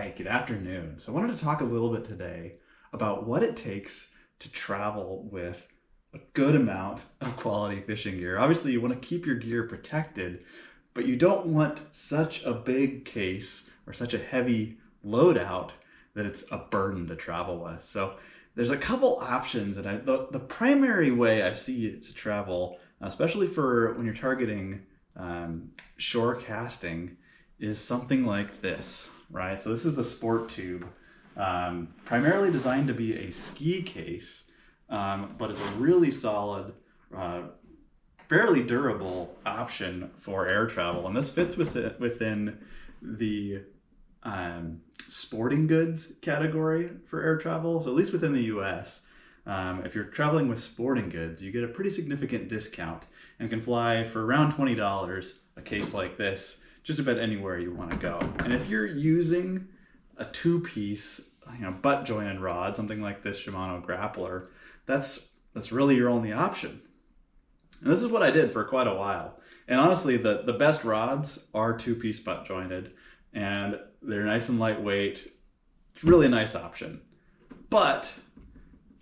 Hi, good afternoon. So I wanted to talk a little bit today about what it takes to travel with a good amount of quality fishing gear. Obviously, you want to keep your gear protected, but you don't want such a big case or such a heavy loadout that it's a burden to travel with. So there's a couple options, and the primary way I see it to travel, especially for when you're targeting shore casting, is something like this, right? So this is the Sport Tube, primarily designed to be a ski case, but it's a really solid, fairly durable option for air travel. And this fits within the sporting goods category for air travel. So at least within the US, if you're traveling with sporting goods, you get a pretty significant discount and can fly for around $20 a case like this just about anywhere you want to go. And if you're using a two-piece, butt jointed rod, something like this Shimano grappler, that's really your only option. And this is what I did for quite a while. And honestly, the best rods are two-piece butt jointed, and they're nice and lightweight. It's really a nice option. But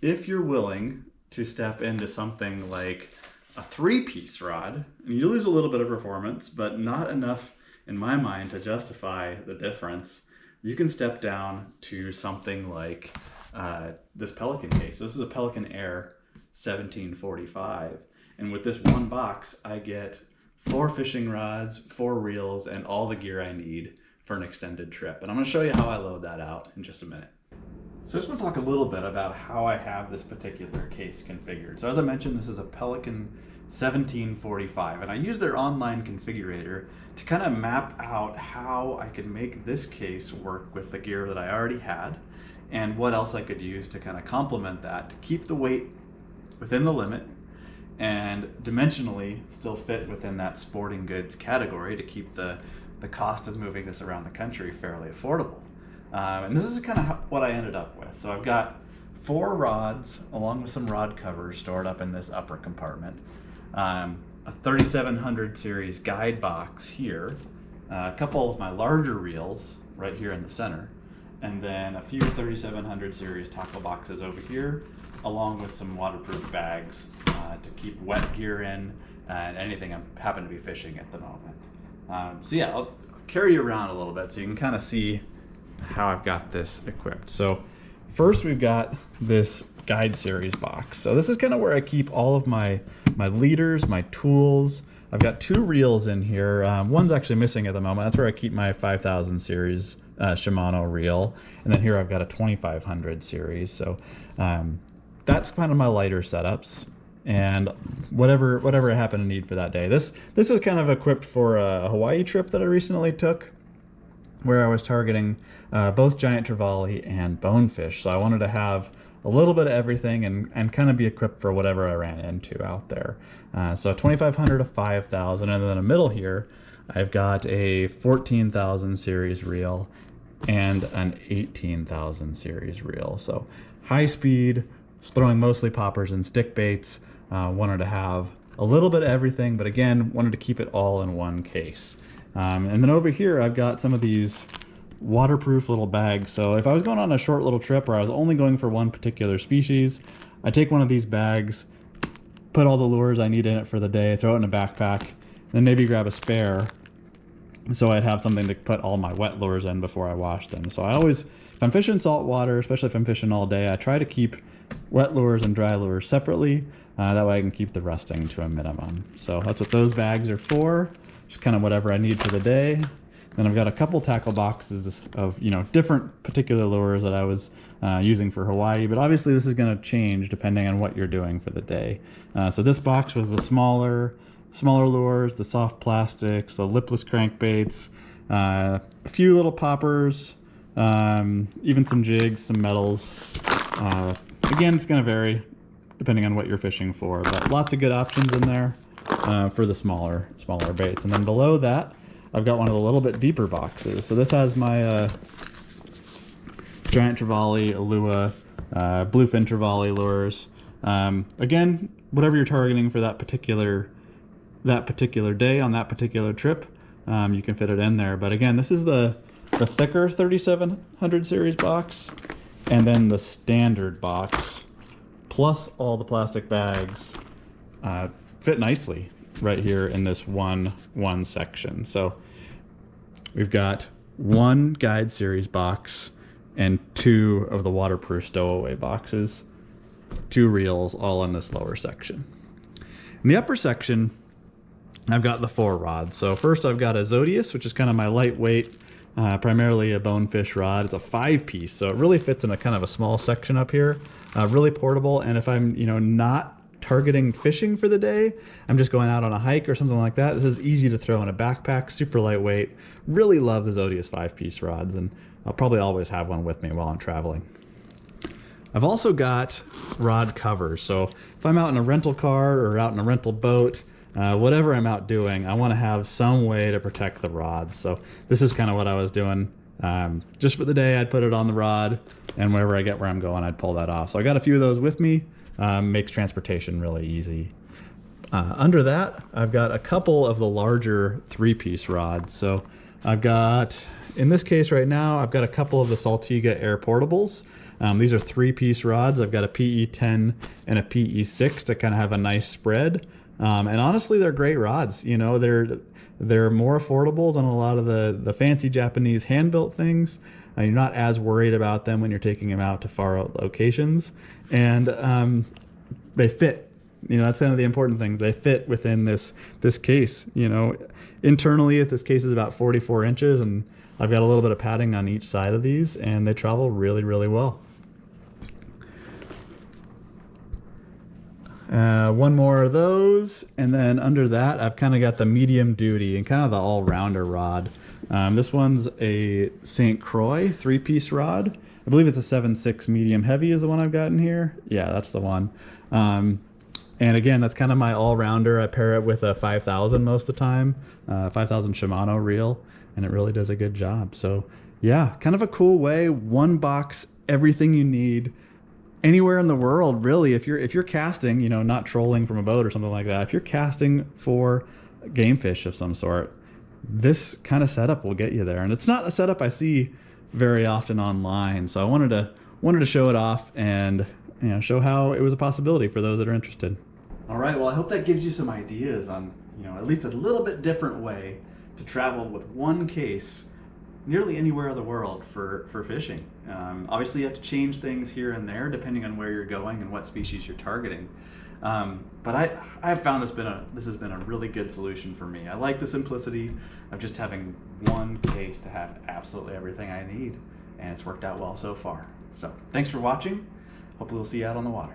if you're willing to step into something like a three-piece rod, and you lose a little bit of performance, but not enough in my mind to justify the difference, you can step down to something like this Pelican case. So this is a Pelican Air 1745. And with this one box, I get 4 fishing rods, 4 reels, and all the gear I need for an extended trip. And I'm gonna show you how I load that out in just a minute. So I just want to talk a little bit about how I have this particular case configured. So as I mentioned, this is a Pelican 1745, and I use their online configurator to kind of map out how I could make this case work with the gear that I already had and what else I could use to kind of complement that to keep the weight within the limit and dimensionally still fit within that sporting goods category to keep the cost of moving this around the country fairly affordable. And this is kind of what I ended up with. So I've got 4 rods along with some rod covers stored up in this upper compartment. A 3700 series guide box here, a couple of my larger reels right here in the center, and then a few 3700 series tackle boxes over here, along with some waterproof bags to keep wet gear in and anything I happen to be fishing at the moment. So yeah, I'll carry you around a little bit so you can kind of see how I've got this equipped. So first we've got this guide series box. So this is kind of where I keep all of my leaders, my tools. I've got 2 reels in here. One's actually missing at the moment. That's where I keep my 5000 series Shimano reel. And then here I've got a 2500 series. So that's kind of my lighter setups and whatever I happen to need for that day. This is kind of equipped for a Hawaii trip that I recently took, where I was targeting both Giant Trevally and Bonefish. So I wanted to have a little bit of everything and kind of be equipped for whatever I ran into out there. So 2500 to 5000, and then in the middle here, I've got a 14,000 series reel and an 18,000 series reel. So high speed, throwing mostly poppers and stick baits. Wanted to have a little bit of everything, but again, wanted to keep it all in one case. And then over here, I've got some of these waterproof little bags. So if I was going on a short little trip where I was only going for one particular species, I take one of these bags, put all the lures I need in it for the day, throw it in a backpack, then maybe grab a spare so I'd have something to put all my wet lures in before I wash them. So I always, if I'm fishing saltwater, especially if I'm fishing all day, I try to keep wet lures and dry lures separately. That way I can keep the rusting to a minimum. So that's what those bags are for. Just kind of whatever I need for the day. Then I've got a couple tackle boxes of different particular lures that I was using for Hawaii, but obviously this is going to change depending on what you're doing for the day. So this box was the smaller lures, the soft plastics, the lipless crankbaits, a few little poppers, even some jigs, some metals. Again, it's going to vary depending on what you're fishing for, but lots of good options in there for the smaller baits. And then below that, I've got one of the little bit deeper boxes. So this has my Giant Trevally, Ulua, bluefin trevally lures. Again, whatever you're targeting for that particular day on that particular trip, you can fit it in there. But again, this is the the thicker 3700 series box, and then the standard box, plus all the plastic bags, fit nicely right here in this one section. So we've got one guide series box and two of the waterproof stowaway boxes, two reels, all in this lower section. In the upper section, I've got the 4 rods. So first I've got a Zodius, which is kind of my lightweight, primarily a bonefish rod. It's a 5-piece, so it really fits in a kind of a small section up here. Really portable, and if I'm not targeting fishing for the day, I'm just going out on a hike or something like that, this is easy to throw in a backpack, super lightweight. Really love the Zodius 5-piece rods, and I'll probably always have one with me while I'm traveling. I've also got rod covers, so if I'm out in a rental car or out in a rental boat, whatever I'm out doing, I want to have some way to protect the rods. So this is kind of what I was doing. Just for the day, I'd put it on the rod, and whenever I get where I'm going, I'd pull that off. So I got a few of those with me. Makes transportation really easy. Under that, I've got a couple of the larger 3-piece rods. So I've got, in this case right now, I've got a couple of the Saltiga Air Portables. These are 3-piece rods. I've got a PE10 and a PE6 to kind of have a nice spread. And honestly, they're great rods. They're more affordable than a lot of the fancy Japanese hand-built things. You're not as worried about them when you're taking them out to far out locations, and they fit. That's kind of the important thing. They fit within this case. Internally, if this case is about 44 inches, and I've got a little bit of padding on each side of these, and they travel really, really well. One more of those, and then under that I've kind of got the medium duty and kind of the all-rounder rod. This one's a St. Croix 3-piece rod. I believe it's a 7.6 medium heavy is the one I've got in here. Yeah, that's the one. And again, that's kind of my all-rounder. I pair it with a 5000 most of the time, 5000 Shimano reel, and it really does a good job. So yeah, kind of a cool way, one box, everything you need. Anywhere in the world, really. If you're casting, not trolling from a boat or something like that, if you're casting for game fish of some sort, this kind of setup will get you there. And it's not a setup I see very often online, so I wanted to show it off and show how it was a possibility for those that are interested. All right, well, I hope that gives you some ideas on at least a little bit different way to travel with one case nearly anywhere in the world for fishing. Obviously you have to change things here and there depending on where you're going and what species you're targeting. But I've found this has been a really good solution for me. I like the simplicity of just having one case to have absolutely everything I need, and it's worked out well so far. So thanks for watching. Hopefully we'll see you out on the water.